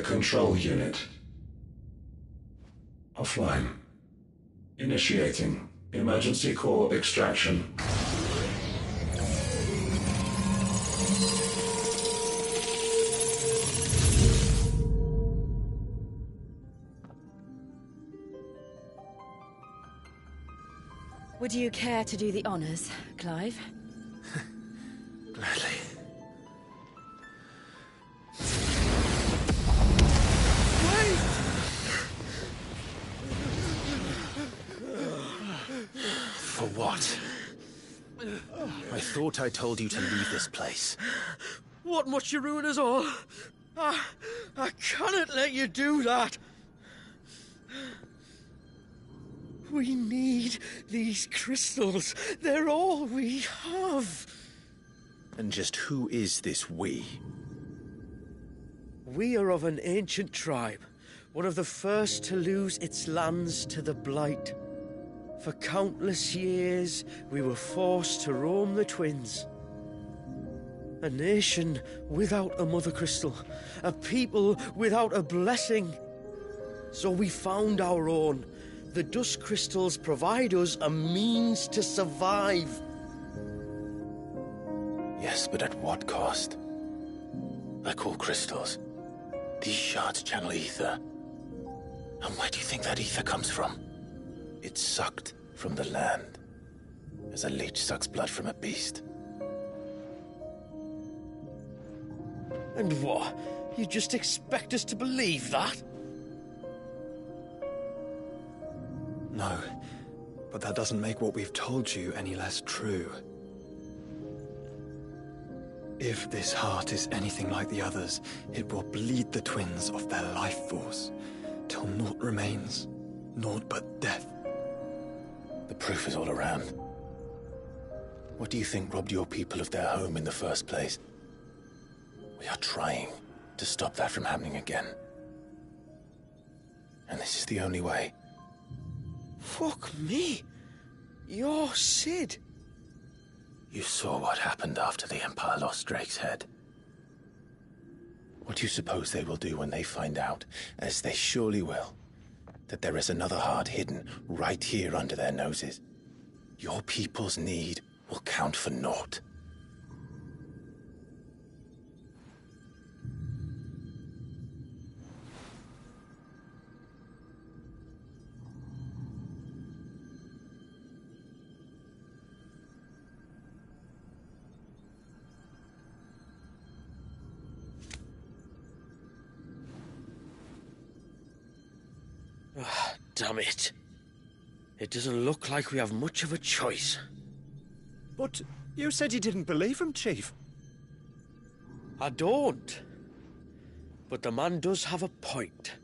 control unit. Offline. Initiating emergency core extraction. Would you care to do the honors, Clive? Gladly. For what? I thought I told you to leave this place. What must you ruin us all? I cannot let you do that. We need these crystals. They're all we have. And just who is this we? We are of an ancient tribe, one of the first to lose its lands to the Blight. For countless years, we were forced to roam the Twins. A nation without a Mother Crystal, a people without a blessing. So we found our own. The Dusk Crystals provide us a means to survive. Yes, but at what cost? Like all crystals, these shards channel ether. And where do you think that ether comes from? It's sucked from the land, as a leech sucks blood from a beast. And what? You just expect us to believe that? No, but that doesn't make what we've told you any less true. If this heart is anything like the others, it will bleed the Twins of their life force, till naught remains, naught but death. The proof is all around. What do you think robbed your people of their home in the first place? We are trying to stop that from happening again. And this is the only way. Fuck me. You're Sid. You saw what happened after the Empire lost Drake's head. What do you suppose they will do when they find out, as they surely will, that there is another heart hidden right here under their noses? Your people's need will count for naught. Damn it. It doesn't look like we have much of a choice. But you said you didn't believe him, Chief. I don't. But the man does have a point.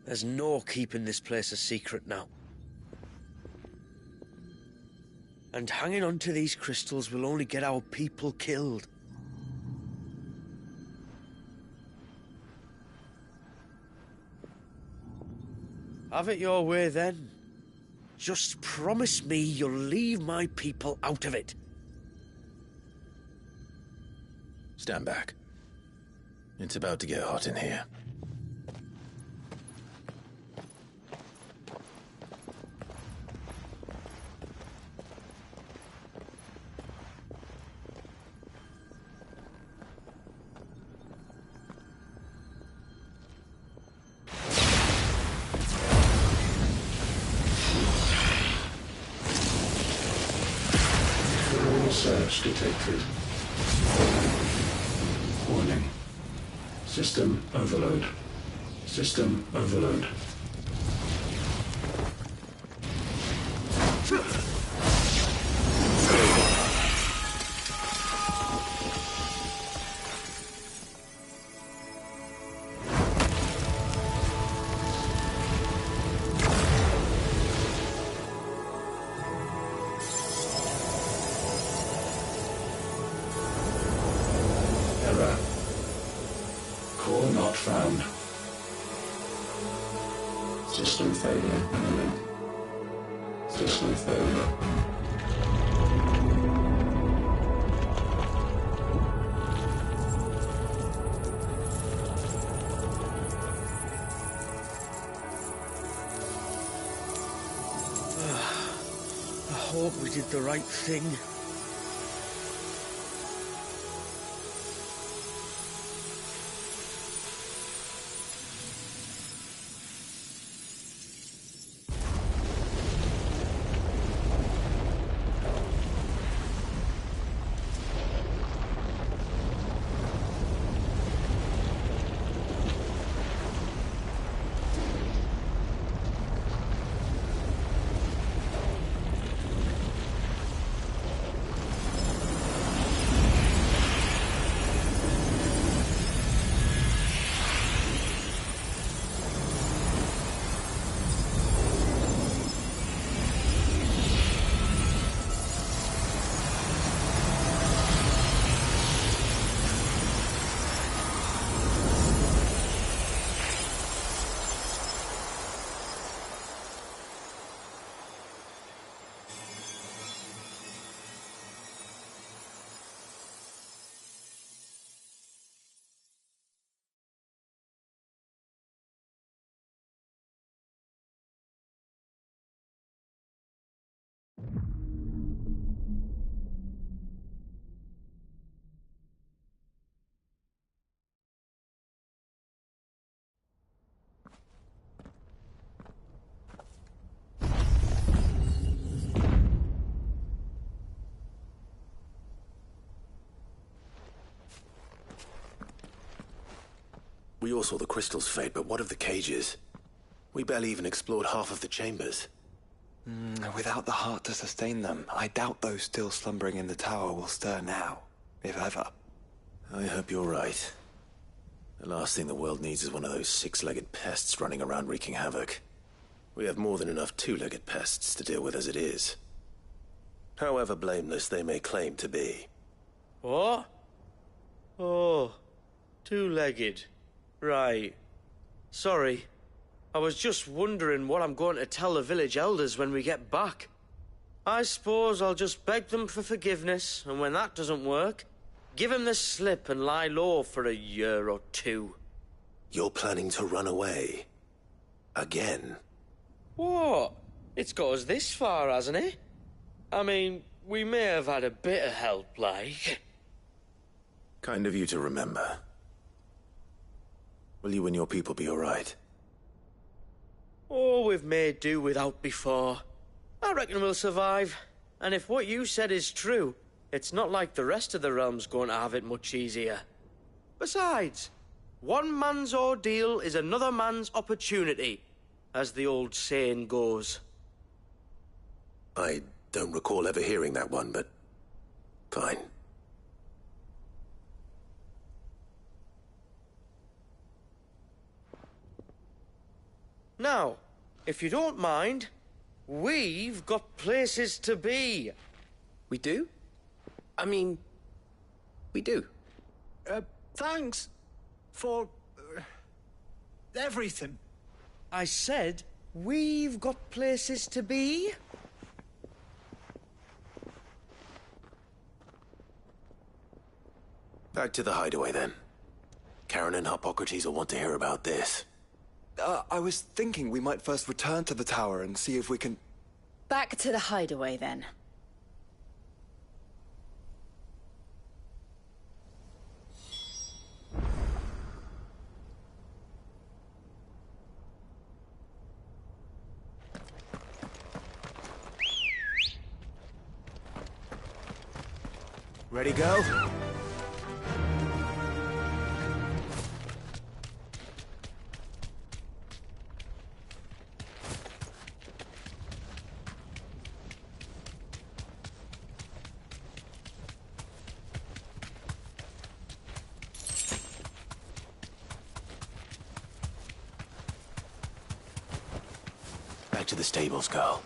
There's no keeping this place a secret now. And hanging on to these crystals will only get our people killed. Have it your way, then. Just promise me you'll leave my people out of it. Stand back. It's about to get hot in here. Surge detected. Warning. System overload. System overload. Error. Core not found. System failure imminent. System failure. hope we did the right thing. We all saw the crystal's fate, but what of the cages? We barely even explored half of the chambers. Without the heart to sustain them, I doubt those still slumbering in the tower will stir now, if ever. I hope you're right. The last thing the world needs is one of those six-legged pests running around wreaking havoc. We have more than enough two-legged pests to deal with as it is. However blameless they may claim to be. What? Oh, two-legged. Right. Sorry. I was just wondering what I'm going to tell the village elders when we get back. I suppose I'll just beg them for forgiveness, and when that doesn't work, give them the slip and lie low for a year or two. You're planning to run away? Again? What? It's got us this far, hasn't it? I mean, we may have had a bit of help, like. Kind of you to remember. Will you and your people be all right? Oh, we've made do without before. I reckon we'll survive. And if what you said is true, it's not like the rest of the realm's going to have it much easier. Besides, one man's ordeal is another man's opportunity, as the old saying goes. I don't recall ever hearing that one, but fine. Now, if you don't mind, we've got places to be. We do? I mean, we do. Thanks for everything. I said, we've got places to be. Back to the hideaway, then. Karen and Hippocrates will want to hear about this. I was thinking we might first return to the tower and see if we can... Back to the hideaway, then. Ready, go? Back to the stables, girl.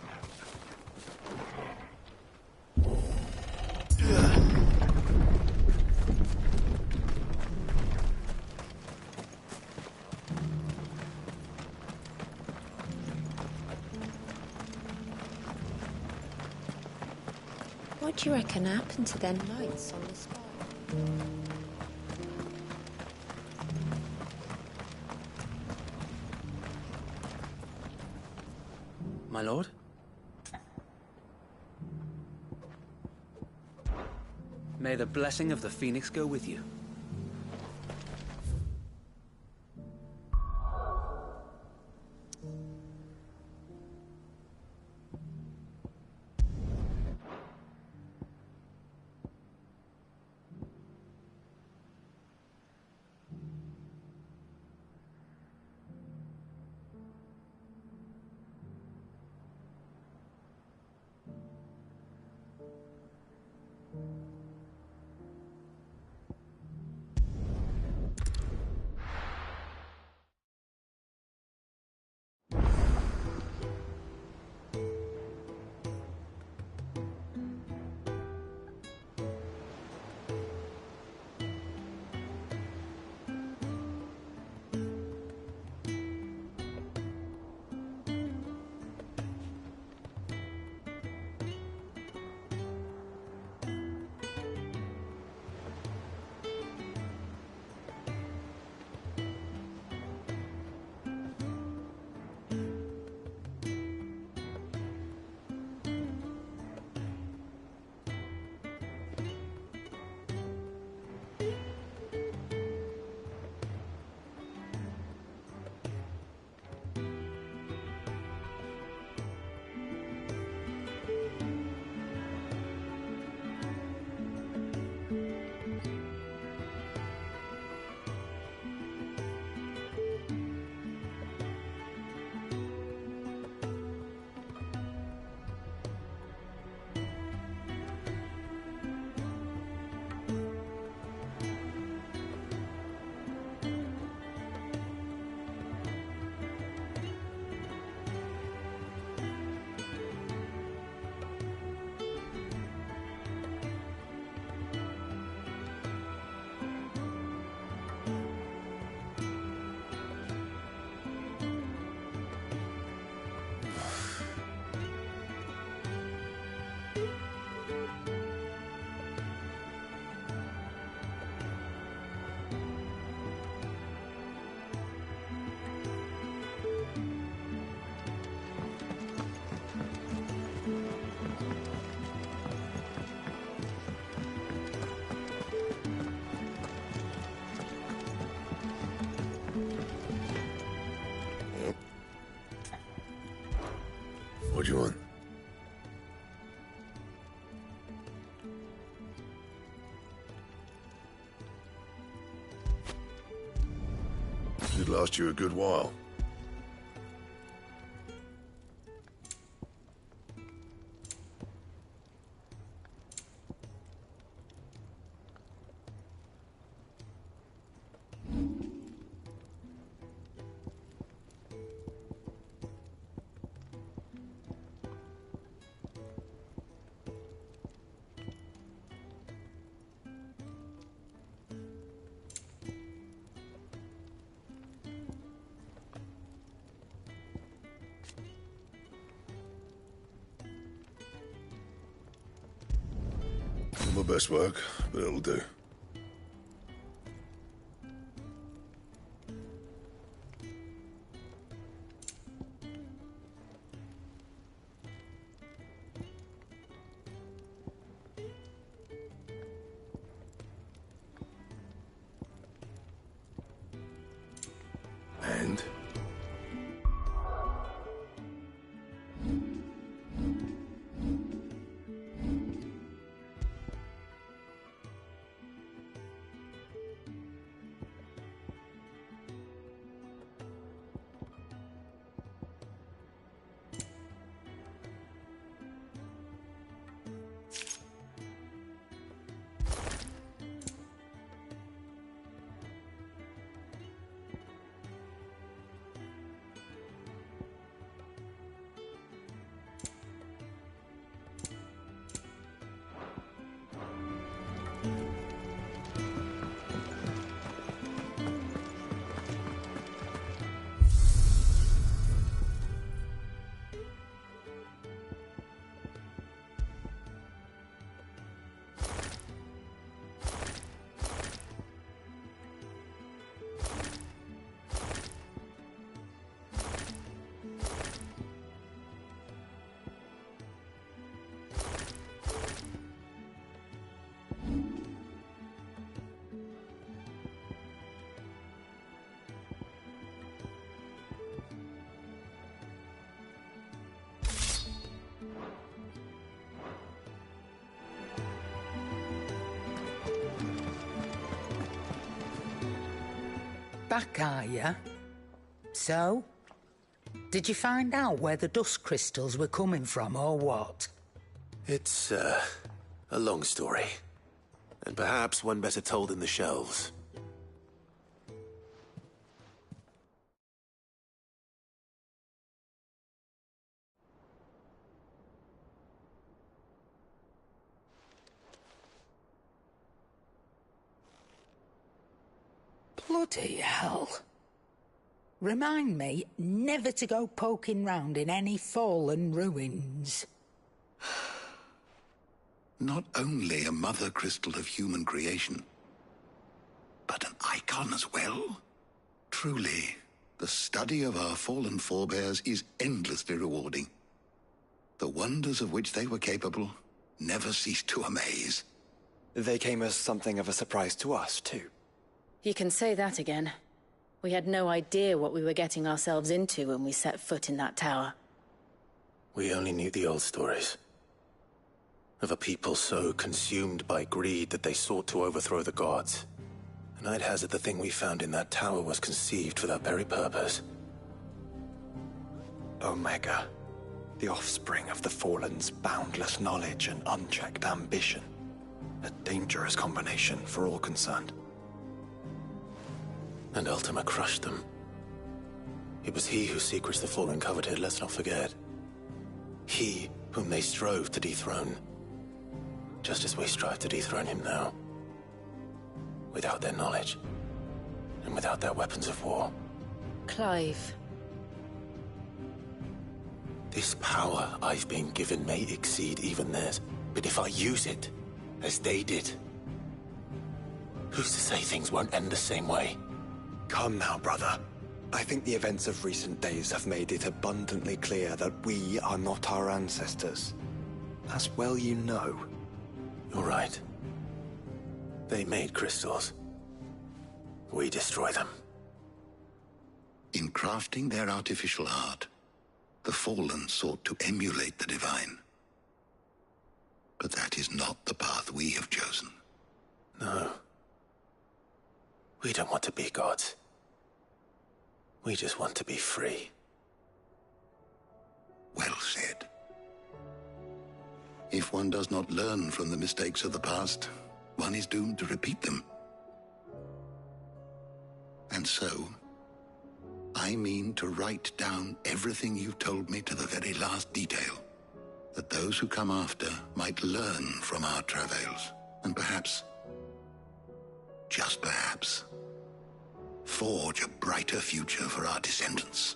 What do you reckon happened to them lights on the sky? My lord? May the blessing of the Phoenix go with you. What do you want? Should last you a good while. Not my best work, but it'll do. And? back, are you? So? Did you find out where the dust crystals were coming from, or what? It's, a long story. And perhaps one better told in the shelves. Bloody hell. Remind me never to go poking round in any fallen ruins. Not only a mother crystal of human creation, but an icon as well. Truly, the study of our fallen forebears is endlessly rewarding. The wonders of which they were capable never cease to amaze. They came as something of a surprise to us, too. You can say that again. We had no idea what we were getting ourselves into when we set foot in that tower. We only knew the old stories. Of a people so consumed by greed that they sought to overthrow the gods. And I'd hazard the thing we found in that tower was conceived for that very purpose. Omega, the offspring of the Fallen's boundless knowledge and unchecked ambition. A dangerous combination for all concerned. And Ultima crushed them. It was he whose secrets the Fallen coveted, let's not forget. He whom they strove to dethrone. Just as we strive to dethrone him now. Without their knowledge. And without their weapons of war. Clive. This power I've been given may exceed even theirs. But if I use it, as they did, who's to say things won't end the same way? Come now, brother. I think the events of recent days have made it abundantly clear that we are not our ancestors. As well you know. You're right. They made crystals. We destroy them. In crafting their artificial art, the Fallen sought to emulate the divine. But that is not the path we have chosen. No. We don't want to be gods. We just want to be free. Well said. If one does not learn from the mistakes of the past, one is doomed to repeat them. And so, I mean to write down everything you told me to the very last detail, that those who come after might learn from our travails, and perhaps, just perhaps, forge a brighter future for our descendants.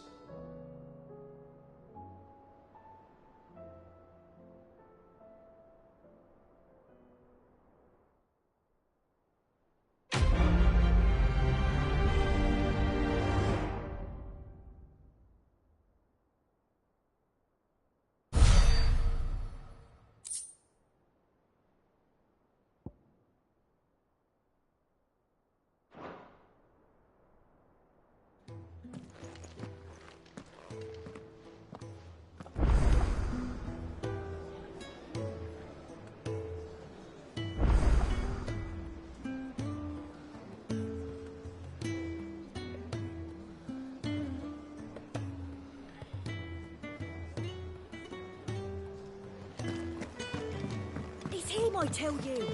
It's him, I tell you!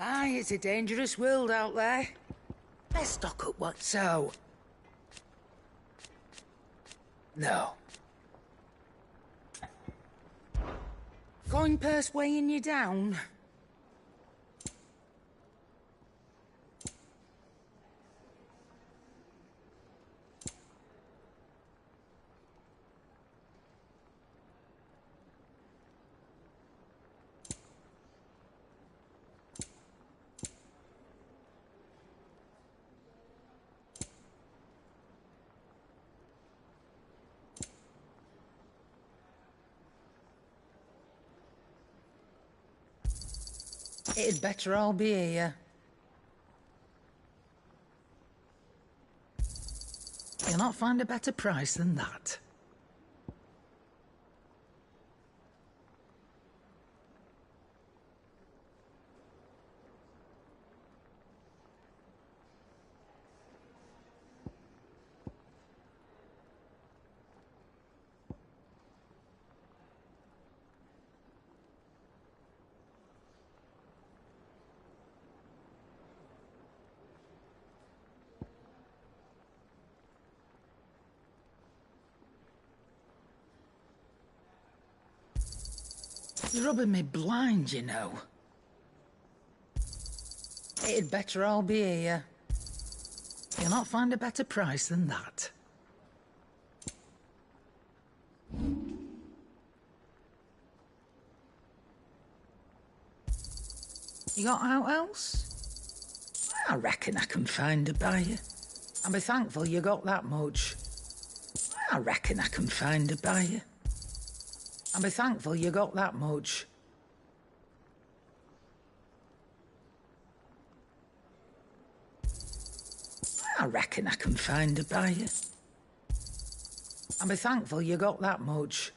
Aye, it's a dangerous world out there. Let's stock up what so. No. Coin purse weighing you down? It'd better all be here. You'll not find a better price than that. You're rubbing me blind, you know. It'd better all be here. You'll not find a better price than that. You got out else? I reckon I can find a buyer. And be thankful you got that much. I reckon I can find a buyer. And be thankful you got that much. I reckon I can find a buyer. And be thankful you got that much.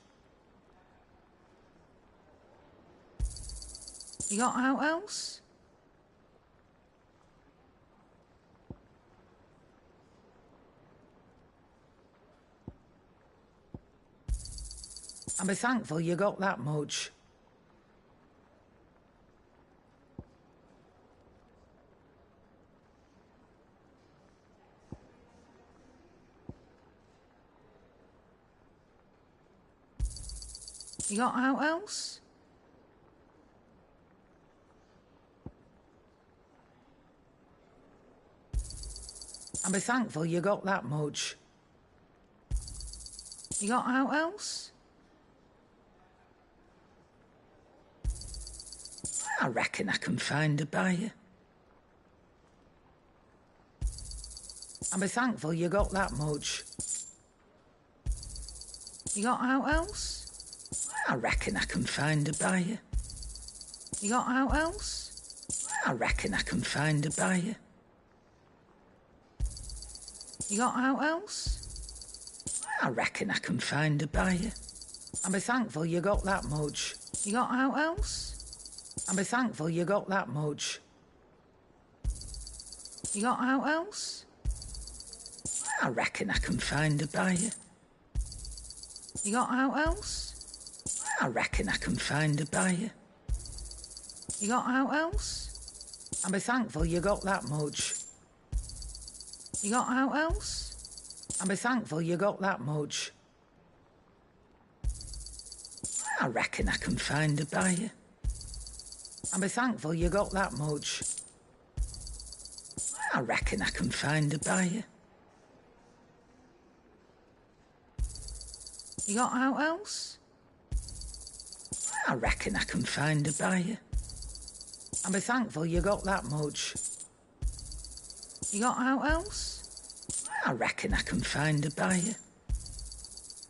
You got out else? And be thankful you got that much. You got out else? And be thankful you got that much. You got out else? I reckon I can find a buyer. And be thankful you got that much. You got out else? I reckon I can find a buyer. You got out else? I reckon I can find a buyer. You got out else? I reckon I can find a buyer. And be thankful you got that much. You got out else? And be thankful you got that much. You got out else? I reckon I can find a buyer. You got out else? I reckon I can find a buyer. You got out else? And be thankful you got that much. You got out else? And be thankful you got that much. I reckon I can find a buyer. And be thankful you got that much. I reckon I can find a buyer. You got out else? I reckon I can find a buyer. And be thankful you got that much. You got out else? I reckon I can find a buyer.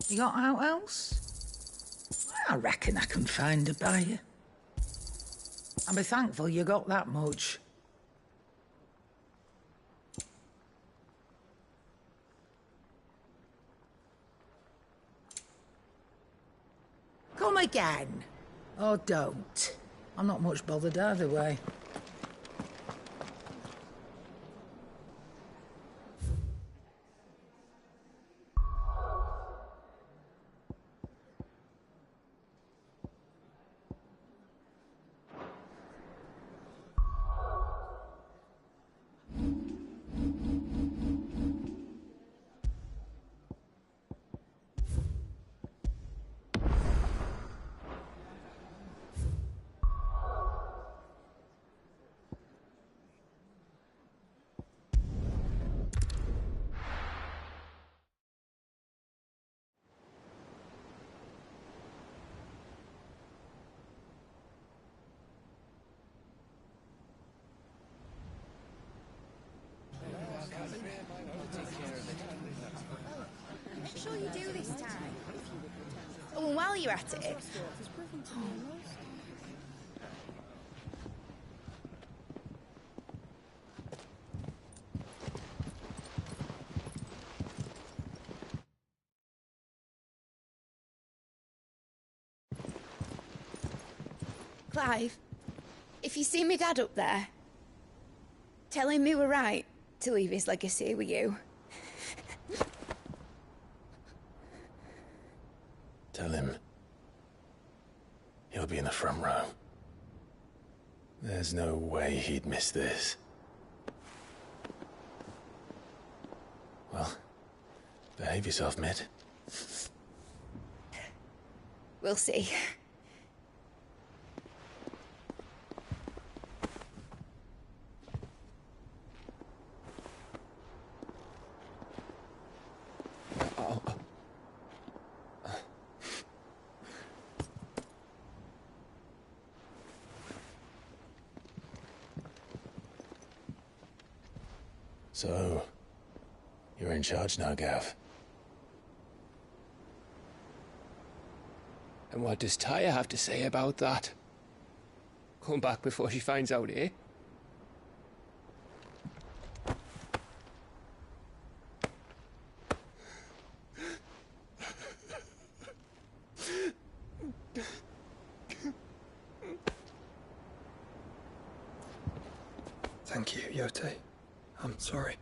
You got out else? I reckon I can find a buyer. And be thankful you got that much. Come again. Or don't. I'm not much bothered either way. Make sure you do this time. Oh, and while you're at it... Clive, if you see me dad up there, tell him we were right to leave his legacy with you. Tell him he'll be in the front row. There's no way he'd miss this. Well, behave yourself, Mitt. We'll see. So, you're in charge now, Gav. And what does Tyre have to say about that? Come back before she finds out, eh? Thank you, Yote. I'm sorry.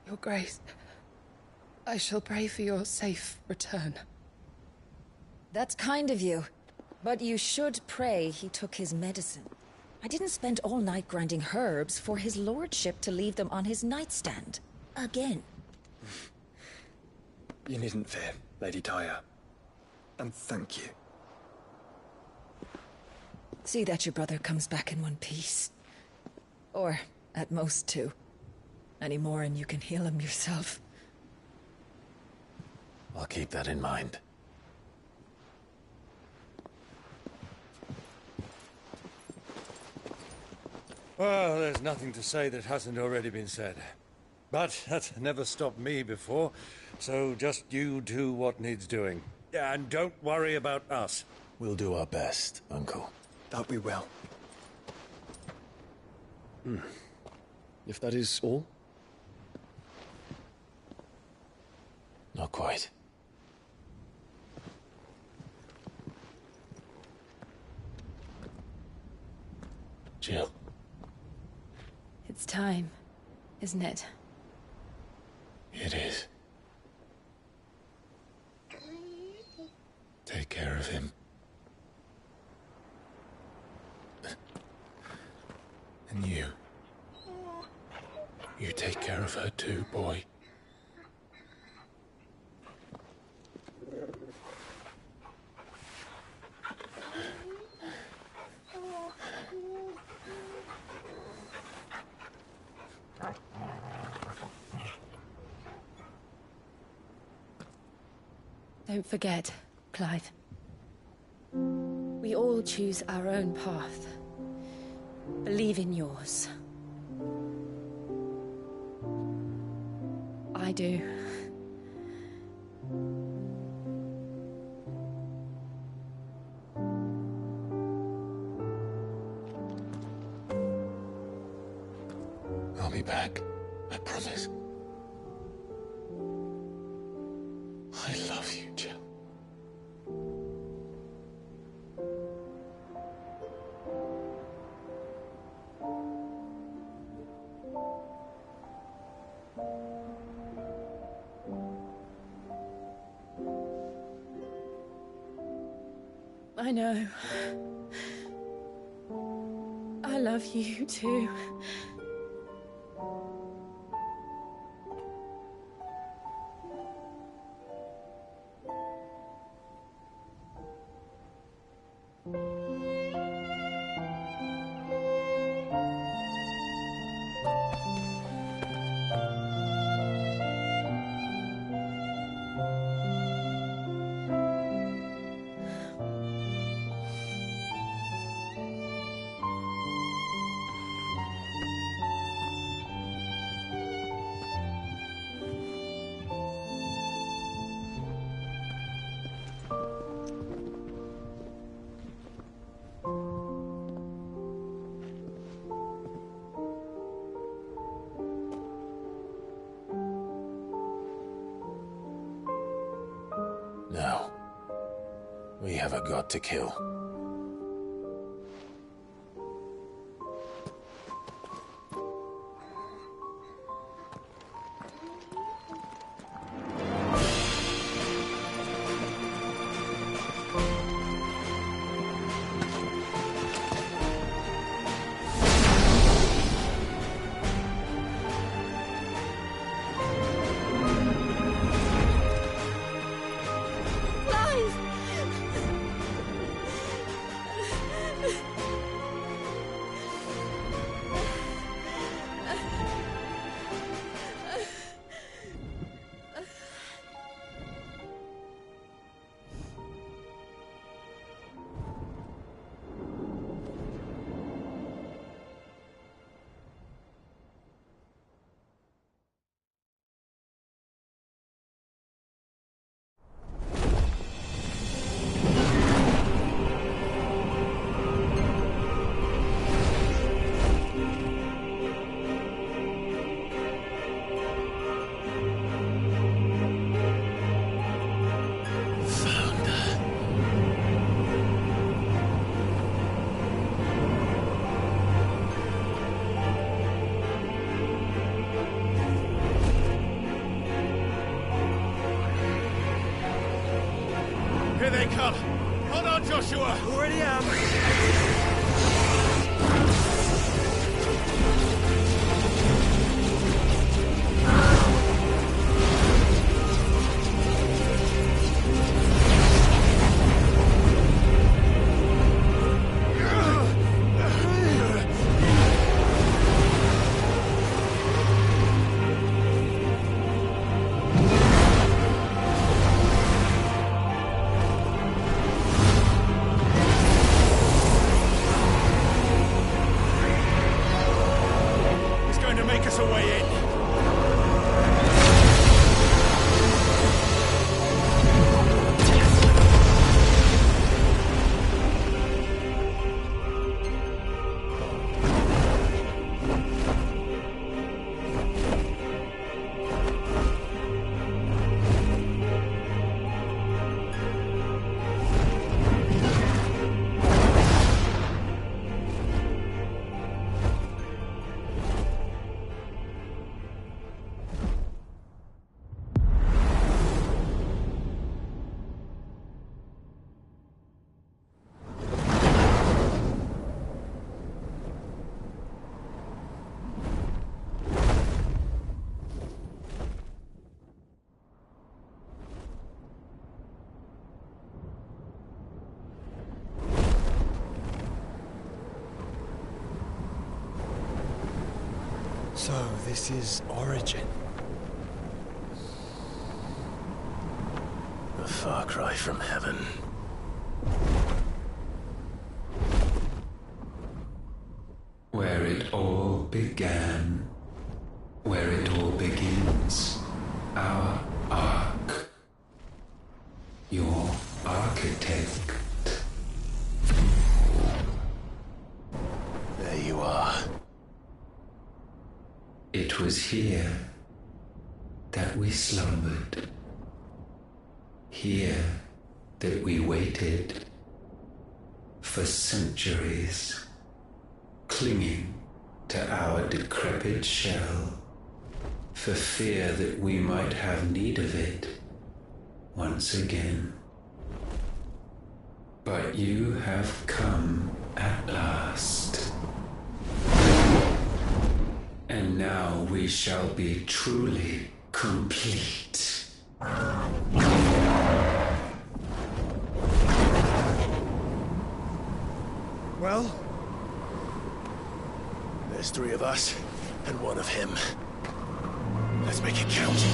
Your Grace, I shall pray for your safe return. That's kind of you. But you should pray he took his medicine. I didn't spend all night grinding herbs for his lordship to leave them on his nightstand. Again. You needn't fear, Lady Tyre. And thank you. See that your brother comes back in one piece. Or, at most, two. Any more and you can heal him yourself. I'll keep that in mind. Well, there's nothing to say that hasn't already been said. But that's never stopped me before, so just you do what needs doing. And don't worry about us. We'll do our best, Uncle. That we will. If that is all? Not quite. Jill. It's time, isn't it? It is. Take care of him. And you. You take care of her too, boy. Don't forget, Clive. We all choose our own path. Believe in yours. I do. I'll be back. I promise. I love you, Jill. I know. I love you too. Now, we have a god to kill. Here they come. Hold on, Joshua. Already am. So, this is Origin. A far cry from heaven. Where it all began. Where it all begins. Our ark. Your architect. There you are. It was here that we slumbered. Here that we waited for centuries, clinging to our decrepit shell, for fear that we might have need of it once again. But you have come at last. And now we shall be truly complete. Well? There's 3 of us, and 1 of him. Let's make it count.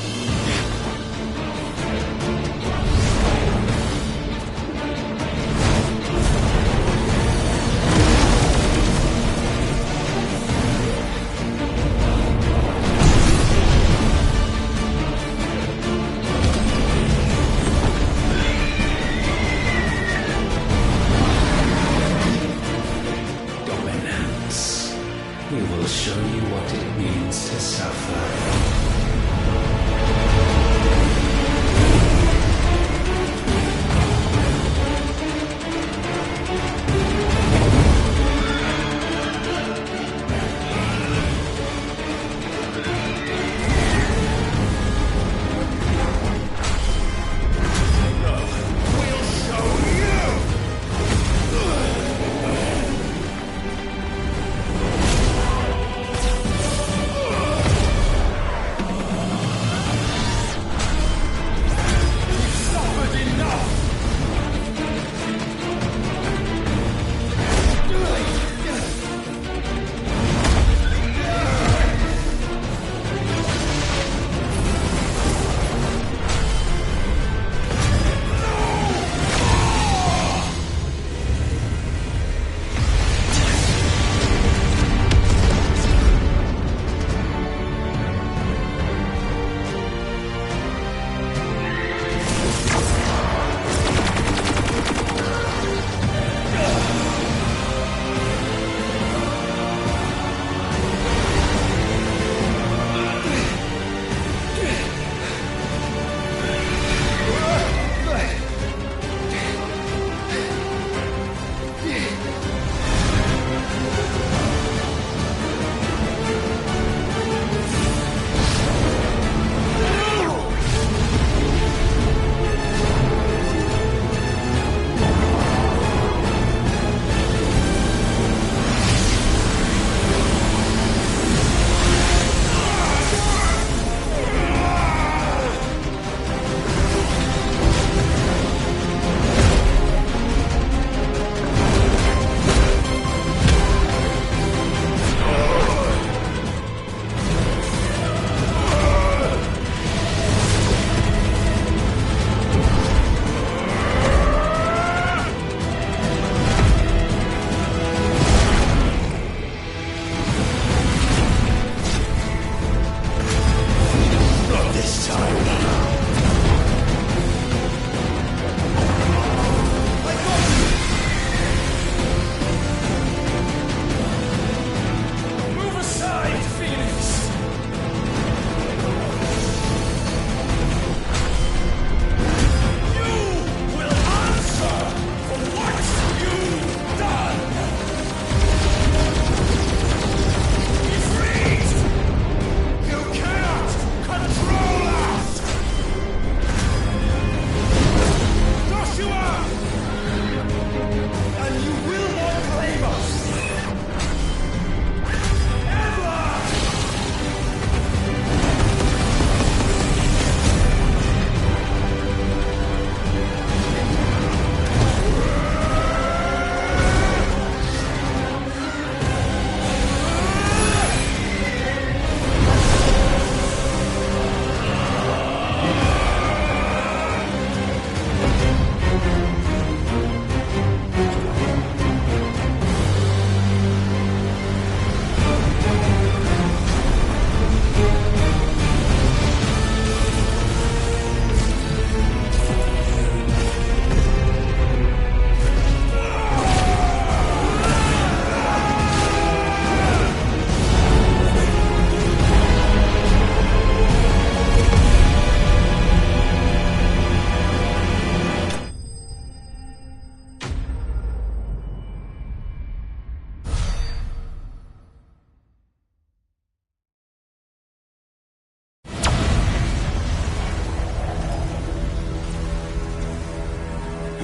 We will show you what it means to suffer.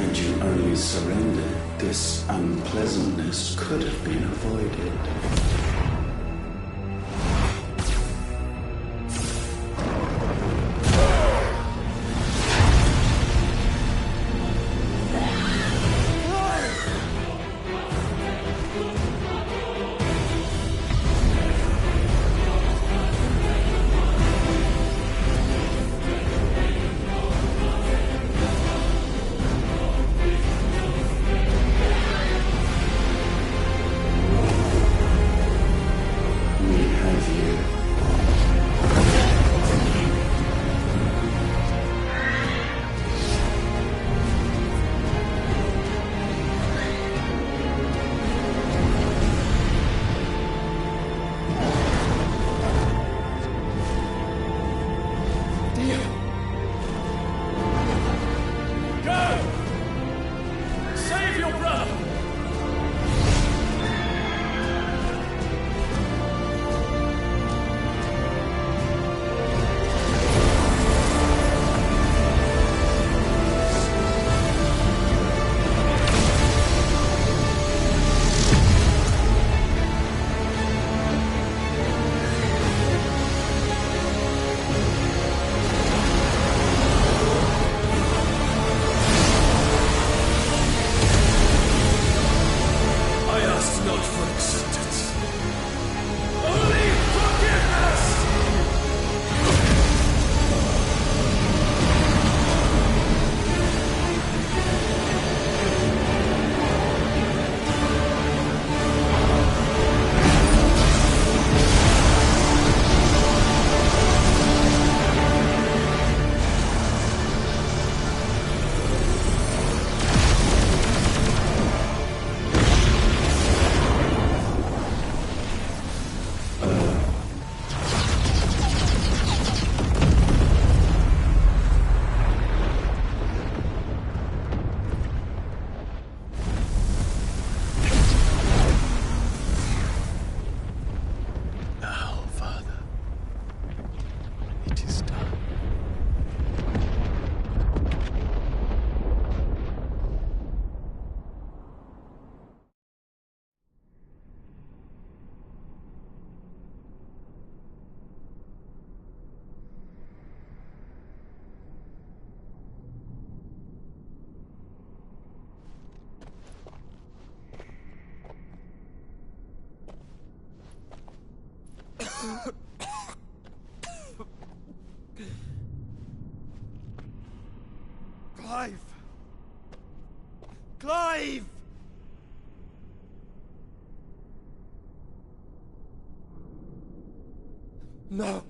Had you only surrendered, this unpleasantness could have been avoided. Clive! Clive! No!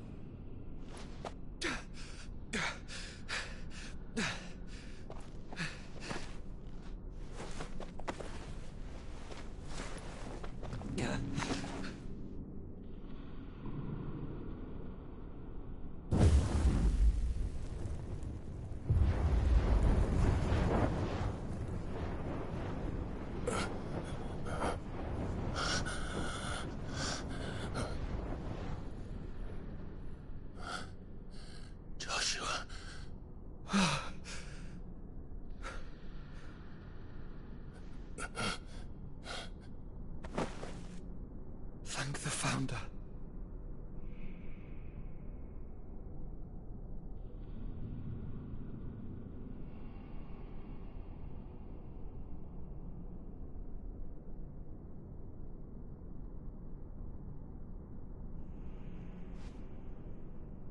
Thank the Founder.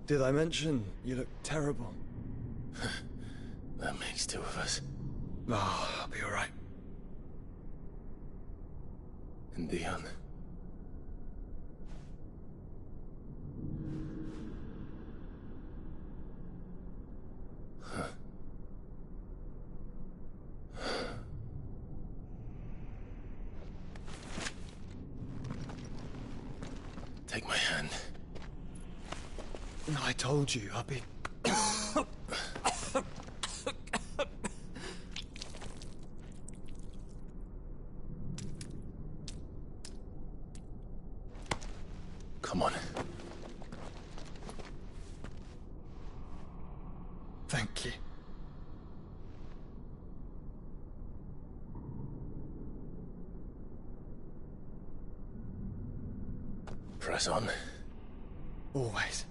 Did I mention you look terrible? That makes two of us. Oh, I'll be all right. And Dion. Take my hand. I told you I'll be... Come on. Thank you. Press on. Always.